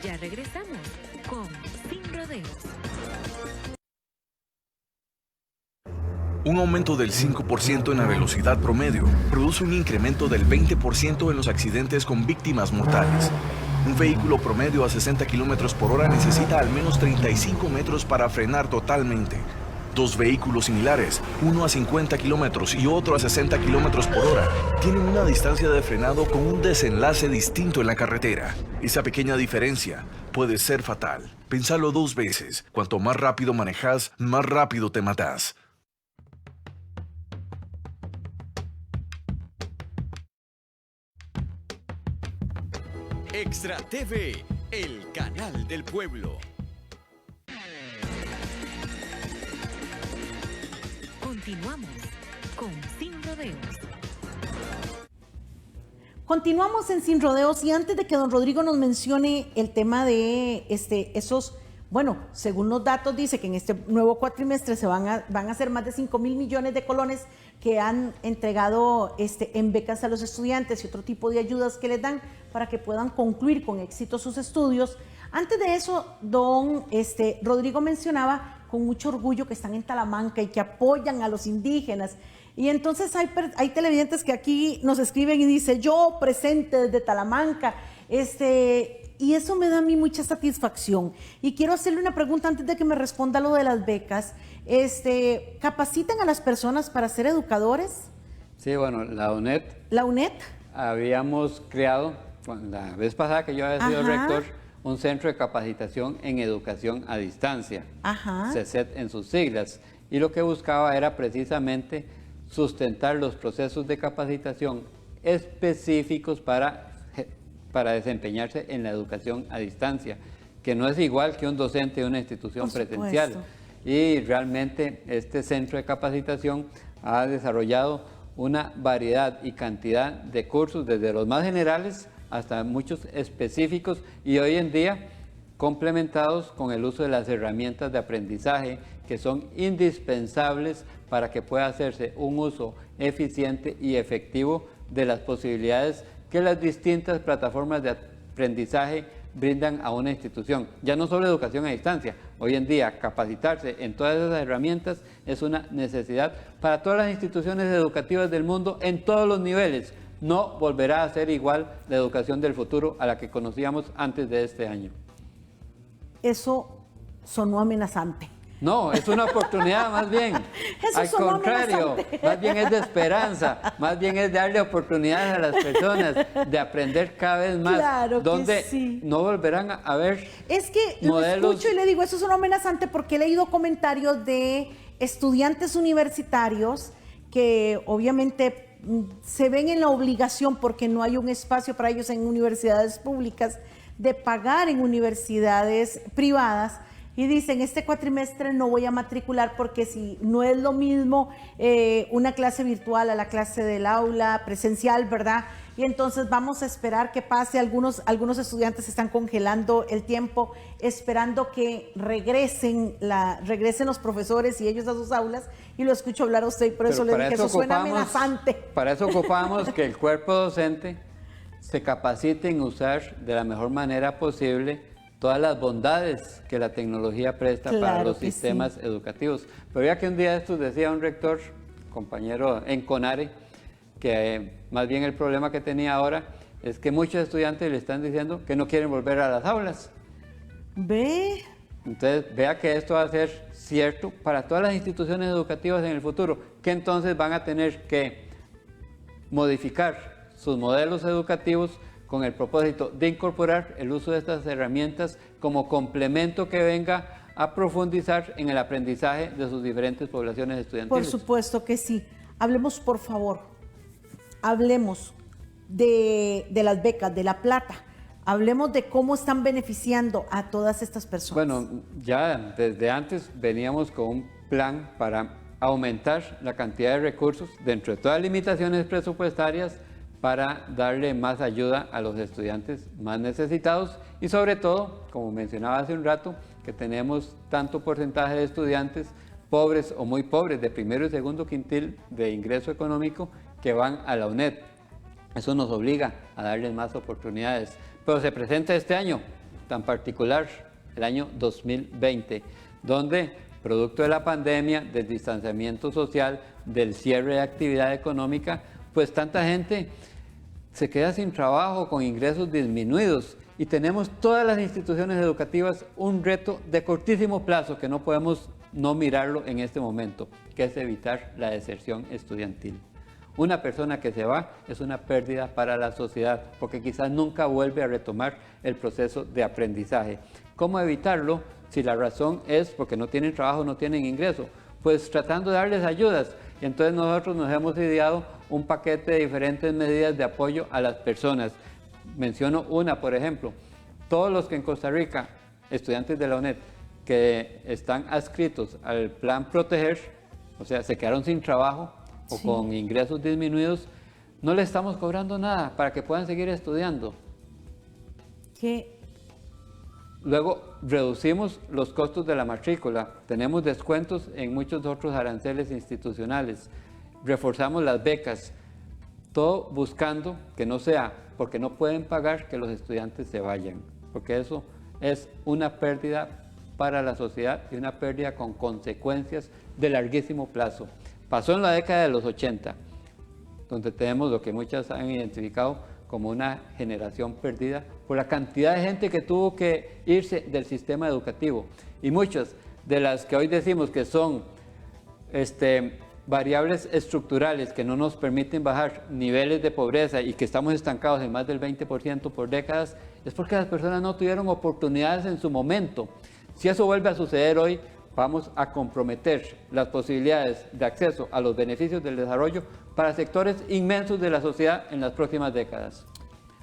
Ya regresamos con Sin Rodeos. Un aumento del 5% en la velocidad promedio produce un incremento del 20% en los accidentes con víctimas mortales. Un vehículo promedio a 60 km por hora necesita al menos 35 metros para frenar totalmente. Dos vehículos similares, uno a 50 kilómetros y otro a 60 kilómetros por hora, tienen una distancia de frenado con un desenlace distinto en la carretera. Esa pequeña diferencia puede ser fatal. Pénsalo 2 veces. Cuanto más rápido manejas, más rápido te matas. Extra TV, el canal del pueblo. Continuamos con Sin Rodeos. Continuamos en Sin Rodeos y antes de que don Rodrigo nos mencione el tema de esos, bueno, según los datos dice que en este nuevo cuatrimestre van a ser más de 5.000 millones de colones que han entregado en becas a los estudiantes y otro tipo de ayudas que les dan para que puedan concluir con éxito sus estudios. Antes de eso, don Rodrigo mencionaba con mucho orgullo que están en Talamanca y que apoyan a los indígenas. Y entonces hay televidentes que aquí nos escriben y dicen, yo presente desde Talamanca, y eso me da a mí mucha satisfacción. Y quiero hacerle una pregunta antes de que me responda lo de las becas. ¿Capacitan a las personas para ser educadores? Sí, bueno, la UNED. ¿La UNED? Habíamos creado, la vez pasada que yo había sido rector, un centro de capacitación en educación a distancia, CECED en sus siglas, y lo que buscaba era precisamente sustentar los procesos de capacitación específicos para desempeñarse en la educación a distancia, que no es igual que un docente de una institución presencial. Y realmente este centro de capacitación ha desarrollado una variedad y cantidad de cursos, desde los más generales hasta muchos específicos y hoy en día complementados con el uso de las herramientas de aprendizaje que son indispensables para que pueda hacerse un uso eficiente y efectivo de las posibilidades que las distintas plataformas de aprendizaje brindan a una institución. Ya no solo educación a distancia, hoy en día capacitarse en todas esas herramientas es una necesidad para todas las instituciones educativas del mundo en todos los niveles. No volverá a ser igual la educación del futuro a la que conocíamos antes de este año. Eso sonó amenazante. No, es una oportunidad más bien. Eso Al sonó contrario, amenazante. más bien es de esperanza, más bien es darle oportunidades a las personas de aprender cada vez más, Claro que donde sí. no volverán a ver Es que lo modelos. escucho y le digo, eso sonó amenazante porque he leído comentarios de estudiantes universitarios que obviamente se ven en la obligación, porque no hay un espacio para ellos en universidades públicas, de pagar en universidades privadas. Y dicen, este cuatrimestre no voy a matricular porque si no es lo mismo una clase virtual a la clase del aula presencial, ¿verdad? Y entonces vamos a esperar que pase. Algunos estudiantes están congelando el tiempo, esperando que regresen los profesores y ellos a sus aulas. Y lo escucho hablar a usted y por eso Pero le dije, eso suena amenazante. Para eso ocupamos que el cuerpo docente se capacite en usar de la mejor manera posible todas las bondades que la tecnología presta para Claro los que sistemas sí. educativos. Pero ya que un día de estos decía un rector, compañero en CONARE, que más bien el problema que tenía ahora es que muchos estudiantes le están diciendo que no quieren volver a las aulas. ¿Ve? Entonces, vea que esto va a ser cierto para todas las instituciones educativas en el futuro, que entonces van a tener que modificar sus modelos educativos con el propósito de incorporar el uso de estas herramientas como complemento que venga a profundizar en el aprendizaje de sus diferentes poblaciones estudiantiles. Por supuesto que sí. Hablemos, por favor, hablemos de las becas, de la plata. Hablemos de cómo están beneficiando a todas estas personas. Bueno, ya desde antes veníamos con un plan para aumentar la cantidad de recursos dentro de todas las limitaciones presupuestarias para darle más ayuda a los estudiantes más necesitados y sobre todo, como mencionaba hace un rato, que tenemos tanto porcentaje de estudiantes pobres o muy pobres de primero y segundo quintil de ingreso económico que van a la UNED. Eso nos obliga a darles más oportunidades. Pero se presenta este año tan particular, el año 2020, donde producto de la pandemia, del distanciamiento social, del cierre de actividad económica, pues tanta gente se queda sin trabajo, con ingresos disminuidos y tenemos todas las instituciones educativas un reto de cortísimo plazo que no podemos no mirarlo en este momento, que es evitar la deserción estudiantil. Una persona que se va es una pérdida para la sociedad porque quizás nunca vuelve a retomar el proceso de aprendizaje. ¿Cómo evitarlo? Si la razón es porque no tienen trabajo, no tienen ingreso, pues tratando de darles ayudas. Y entonces nosotros nos hemos ideado un paquete de diferentes medidas de apoyo a las personas. Menciono una, por ejemplo, todos los que en Costa Rica, estudiantes de la UNED, que están adscritos al plan Proteger, o sea, se quedaron sin trabajo o Sí. con ingresos disminuidos, no le estamos cobrando nada para que puedan seguir estudiando. Que Luego, reducimos los costos de la matrícula, tenemos descuentos en muchos otros aranceles institucionales, reforzamos las becas, todo buscando que no sea porque no pueden pagar que los estudiantes se vayan, porque eso es una pérdida para la sociedad y una pérdida con consecuencias de larguísimo plazo. Pasó en la década de los 80, donde tenemos lo que muchas han identificado como una generación perdida por la cantidad de gente que tuvo que irse del sistema educativo. Y muchas de las que hoy decimos que son variables estructurales que no nos permiten bajar niveles de pobreza y que estamos estancados en más del 20% por décadas, es porque las personas no tuvieron oportunidades en su momento. Si eso vuelve a suceder hoy, vamos a comprometer las posibilidades de acceso a los beneficios del desarrollo para sectores inmensos de la sociedad en las próximas décadas.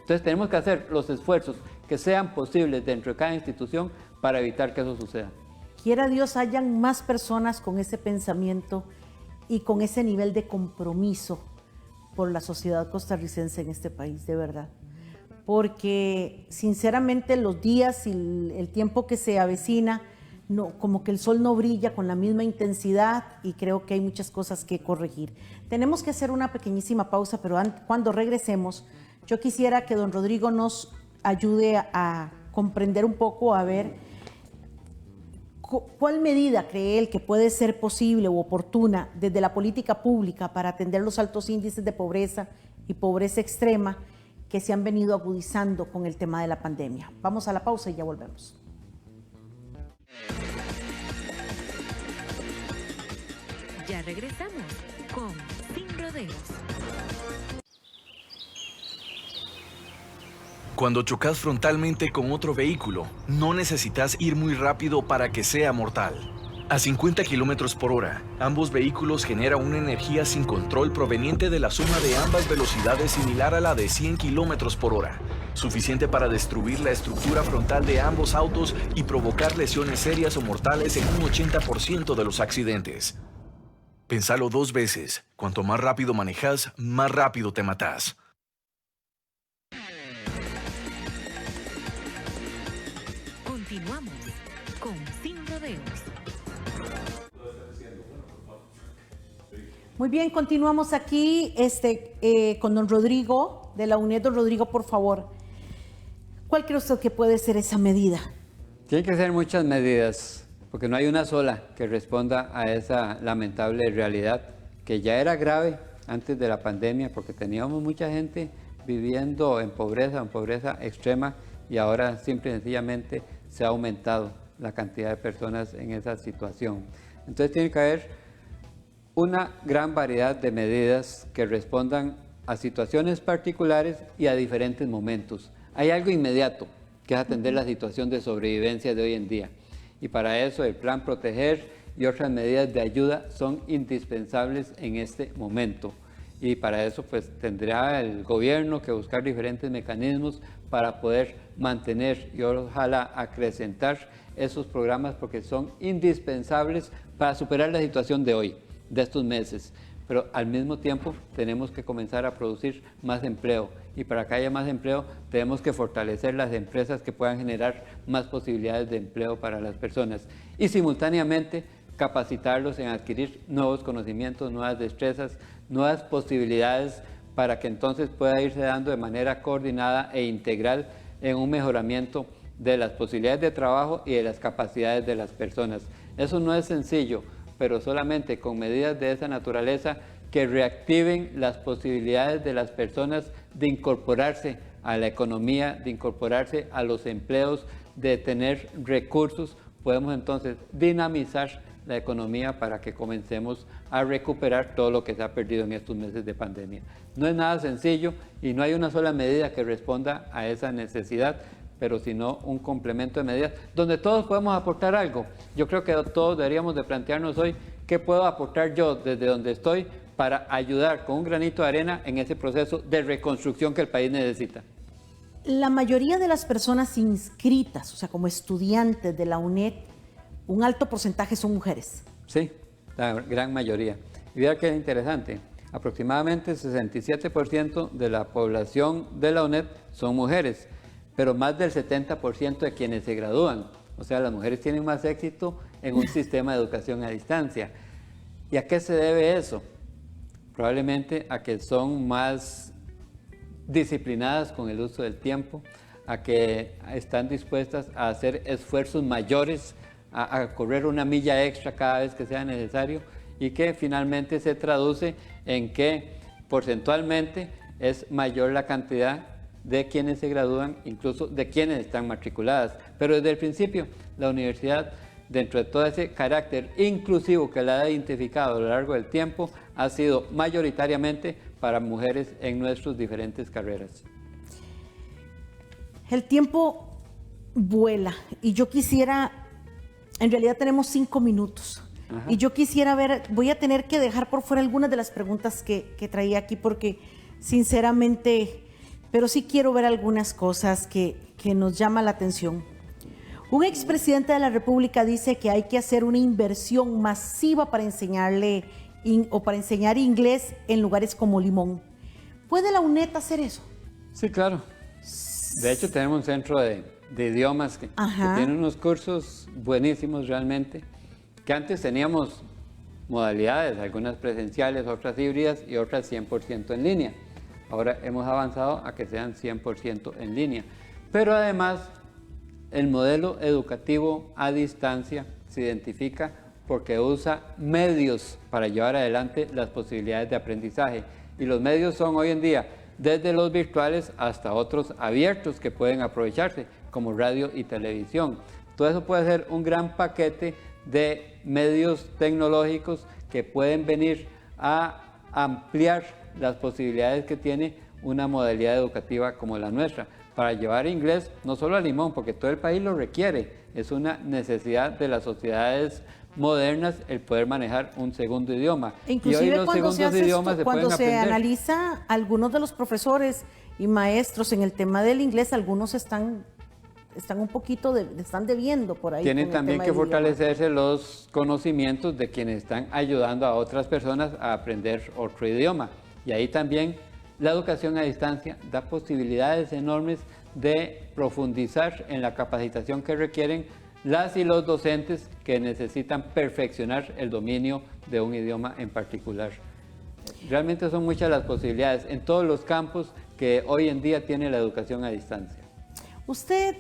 Entonces tenemos que hacer los esfuerzos que sean posibles dentro de cada institución para evitar que eso suceda. quiera Dios hayan más personas con ese pensamiento y con ese nivel de compromiso por la sociedad costarricense en este país, de verdad. porque sinceramente los días y el tiempo que se avecina, no, como que el sol no brilla con la misma intensidad y creo que hay muchas cosas que corregir. Tenemos que hacer una pequeñísima pausa, pero cuando regresemos, yo quisiera que don Rodrigo nos ayude a comprender un poco, a ver cuál medida cree él que puede ser posible u oportuna desde la política pública para atender los altos índices de pobreza y pobreza extrema que se han venido agudizando con el tema de la pandemia. Vamos a la pausa y ya volvemos. Ya regresamos con Sin Rodeos. Cuando chocas frontalmente con otro vehículo, no necesitas ir muy rápido para que sea mortal. A 50 kilómetros por hora, ambos vehículos generan una energía sin control proveniente de la suma de ambas velocidades similar a la de 100 kilómetros por hora, suficiente para destruir la estructura frontal de ambos autos y provocar lesiones serias o mortales en un 80% de los accidentes. Pensalo 2 veces. Cuanto más rápido manejas, más rápido te matas. Continuamos con Sin Rodeos. Muy bien, continuamos aquí con don Rodrigo de la UNED. Don Rodrigo, por favor, ¿cuál cree usted que puede ser esa medida? Tiene que ser muchas medidas, porque no hay una sola que responda a esa lamentable realidad que ya era grave antes de la pandemia, porque teníamos mucha gente viviendo en pobreza extrema, y ahora simple y sencillamente se ha aumentado la cantidad de personas en esa situación. Entonces tiene que haber una gran variedad de medidas que respondan a situaciones particulares y a diferentes momentos. Hay algo inmediato, que es atender la situación de sobrevivencia de hoy en día. Y para eso el plan Proteger y otras medidas de ayuda son indispensables en este momento. Y para eso pues tendrá el gobierno que buscar diferentes mecanismos para poder mantener y ojalá acrecentar esos programas, porque son indispensables para superar la situación de hoy, de estos meses. Pero al mismo tiempo tenemos que comenzar a producir más empleo, y para que haya más empleo tenemos que fortalecer las empresas que puedan generar más posibilidades de empleo para las personas, y simultáneamente capacitarlos en adquirir nuevos conocimientos, nuevas destrezas, nuevas posibilidades, para que entonces pueda irse dando de manera coordinada e integral en un mejoramiento de las posibilidades de trabajo y de las capacidades de las personas. Eso no es sencillo, pero solamente con medidas de esa naturaleza que reactiven las posibilidades de las personas de incorporarse a la economía, de incorporarse a los empleos, de tener recursos, podemos entonces dinamizar la economía para que comencemos a recuperar todo lo que se ha perdido en estos meses de pandemia. No es nada sencillo y no hay una sola medida que responda a esa necesidad, pero sino un complemento de medidas donde todos podemos aportar algo. Yo creo que todos deberíamos de plantearnos hoy qué puedo aportar yo desde donde estoy para ayudar con un granito de arena en ese proceso de reconstrucción que el país necesita. La mayoría de las personas inscritas, o sea, como estudiantes de la UNED, un alto porcentaje son mujeres. Sí, la gran mayoría. Y vea qué interesante, aproximadamente 67% de la población de la UNED son mujeres, pero más del 70% de quienes se gradúan. O sea, las mujeres tienen más éxito en un sistema de educación a distancia. ¿Y a qué se debe eso? Probablemente a que son más disciplinadas con el uso del tiempo, a que están dispuestas a hacer esfuerzos mayores, a correr una milla extra cada vez que sea necesario, y que finalmente se traduce en que porcentualmente es mayor la cantidad de quienes se gradúan, incluso de quienes están matriculadas. Pero desde el principio, la universidad, dentro de todo ese carácter inclusivo que la ha identificado a lo largo del tiempo, ha sido mayoritariamente para mujeres en nuestras diferentes carreras. El tiempo vuela y yo quisiera, en realidad tenemos 5 minutos. Ajá. Y yo quisiera ver, voy a tener que dejar por fuera algunas de las preguntas que traía aquí porque sinceramente, pero sí quiero ver algunas cosas que nos llaman la atención. Un expresidente de la República dice que hay que hacer una inversión masiva para enseñarle para enseñar inglés en lugares como Limón. ¿Puede la UNED hacer eso? Sí, claro. De hecho, tenemos un centro de idiomas que tiene unos cursos buenísimos realmente, que antes teníamos modalidades, algunas presenciales, otras híbridas y otras 100% en línea. Ahora hemos avanzado a que sean 100% en línea. Pero además, el modelo educativo a distancia se identifica porque usa medios para llevar adelante las posibilidades de aprendizaje. Y los medios son hoy en día desde los virtuales hasta otros abiertos que pueden aprovecharse, como radio y televisión. Todo eso puede ser un gran paquete de medios tecnológicos que pueden venir a ampliar las posibilidades que tiene una modalidad educativa como la nuestra, para llevar inglés no solo a Limón, porque todo el país lo requiere, es una necesidad de las sociedades modernas el poder manejar un segundo idioma. Inclusive y hoy los segundos idiomas cuando se aprender. analiza algunos de los profesores y maestros en el tema del inglés, algunos están un poquito, están debiendo por ahí. Tienen también que fortalecerse los conocimientos de quienes están ayudando a otras personas a aprender otro idioma. Y ahí también la educación a distancia da posibilidades enormes de profundizar en la capacitación que requieren las y los docentes que necesitan perfeccionar el dominio de un idioma en particular. Realmente son muchas las posibilidades en todos los campos que hoy en día tiene la educación a distancia. Usted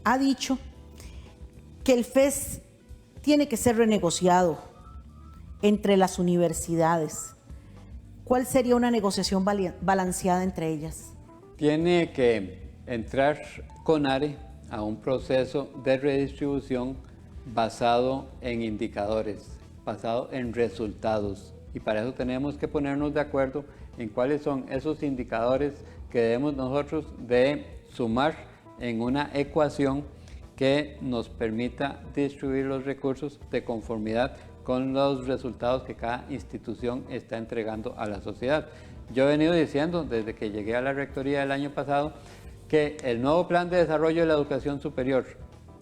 ha dicho que el FES tiene que ser renegociado entre las universidades. ¿Cuál sería una negociación balanceada entre ellas? Tiene que entrar CONARE a un proceso de redistribución basado en indicadores, basado en resultados. Y para eso tenemos que ponernos de acuerdo en cuáles son esos indicadores que debemos nosotros de sumar en una ecuación que nos permita distribuir los recursos de conformidad con los resultados que cada institución está entregando a la sociedad. Yo he venido diciendo desde que llegué a la rectoría del año pasado que el nuevo plan de desarrollo de la educación superior,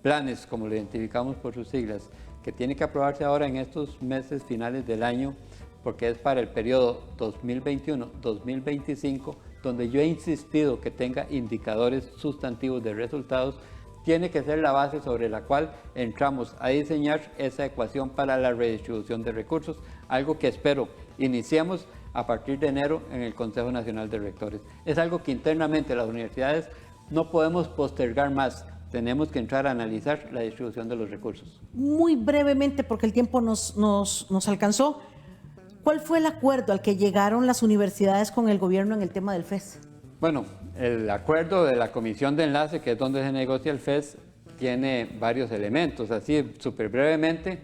planes como lo identificamos por sus siglas, que tiene que aprobarse ahora en estos meses finales del año, porque es para el periodo 2021-2025, donde yo he insistido que tenga indicadores sustantivos de resultados, tiene que ser la base sobre la cual entramos a diseñar esa ecuación para la redistribución de recursos, algo que espero iniciemos a partir de enero en el Consejo Nacional de Rectores. Es algo que internamente las universidades no podemos postergar más, tenemos que entrar a analizar la distribución de los recursos. Muy brevemente, porque el tiempo nos alcanzó, ¿cuál fue el acuerdo al que llegaron las universidades con el gobierno en el tema del FES? Bueno, el acuerdo de la Comisión de Enlace, que es donde se negocia el FES, tiene varios elementos. Así, súper brevemente,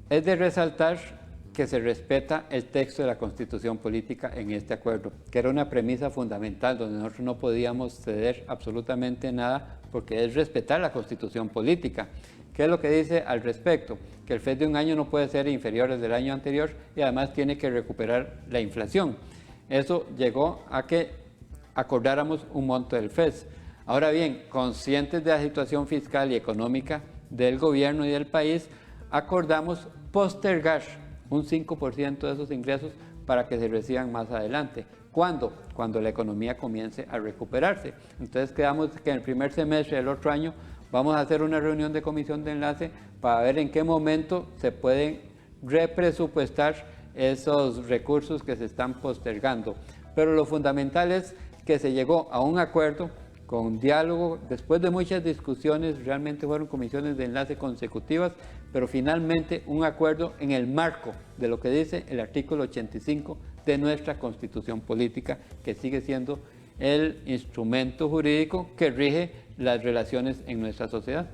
es de resaltar que se respeta el texto de la Constitución Política en este acuerdo, que era una premisa fundamental donde nosotros no podíamos ceder absolutamente nada, porque es respetar la Constitución Política. ¿Qué es lo que dice al respecto? Que el FES de un año no puede ser inferior al del año anterior y además tiene que recuperar la inflación. Eso llegó a que acordáramos un monto del FES. Ahora bien, conscientes de la situación fiscal y económica del gobierno y del país, acordamos postergar un 5% de esos ingresos para que se reciban más adelante. ¿Cuándo? Cuando la economía comience a recuperarse. Entonces quedamos que en el primer semestre del otro año vamos a hacer una reunión de comisión de enlace para ver en qué momento se pueden represupuestar esos recursos que se están postergando. Pero lo fundamental es que se llegó a un acuerdo con diálogo, después de muchas discusiones, realmente fueron comisiones de enlace consecutivas, pero finalmente un acuerdo en el marco de lo que dice el artículo 85 de nuestra Constitución Política, que sigue siendo el instrumento jurídico que rige las relaciones en nuestra sociedad.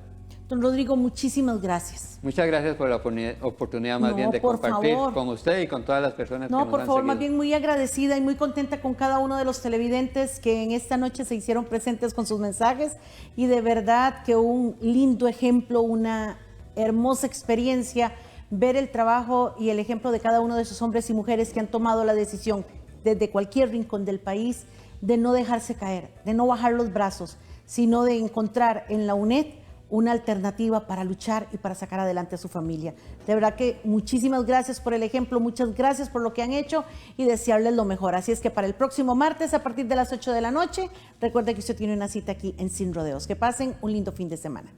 Don Rodrigo, muchísimas gracias. Muchas gracias por la oportunidad más bien de compartir con usted y con todas las personas que nos han seguido. No, por favor, más bien muy agradecida y muy contenta con cada uno de los televidentes que en esta noche se hicieron presentes con sus mensajes y de verdad que un lindo ejemplo, una hermosa experiencia, ver el trabajo y el ejemplo de cada uno de esos hombres y mujeres que han tomado la decisión desde cualquier rincón del país de no dejarse caer, de no bajar los brazos, sino de encontrar en la UNED una alternativa para luchar y para sacar adelante a su familia. De verdad que muchísimas gracias por el ejemplo, muchas gracias por lo que han hecho y desearles lo mejor. Así es que para el próximo martes a partir de las 8 de la noche, recuerde que usted tiene una cita aquí en Sin Rodeos. Que pasen un lindo fin de semana.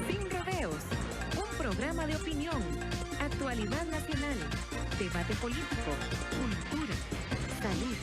Sin Rodeos, un programa de opinión, actualidad nacional, debate político, cultura, salud.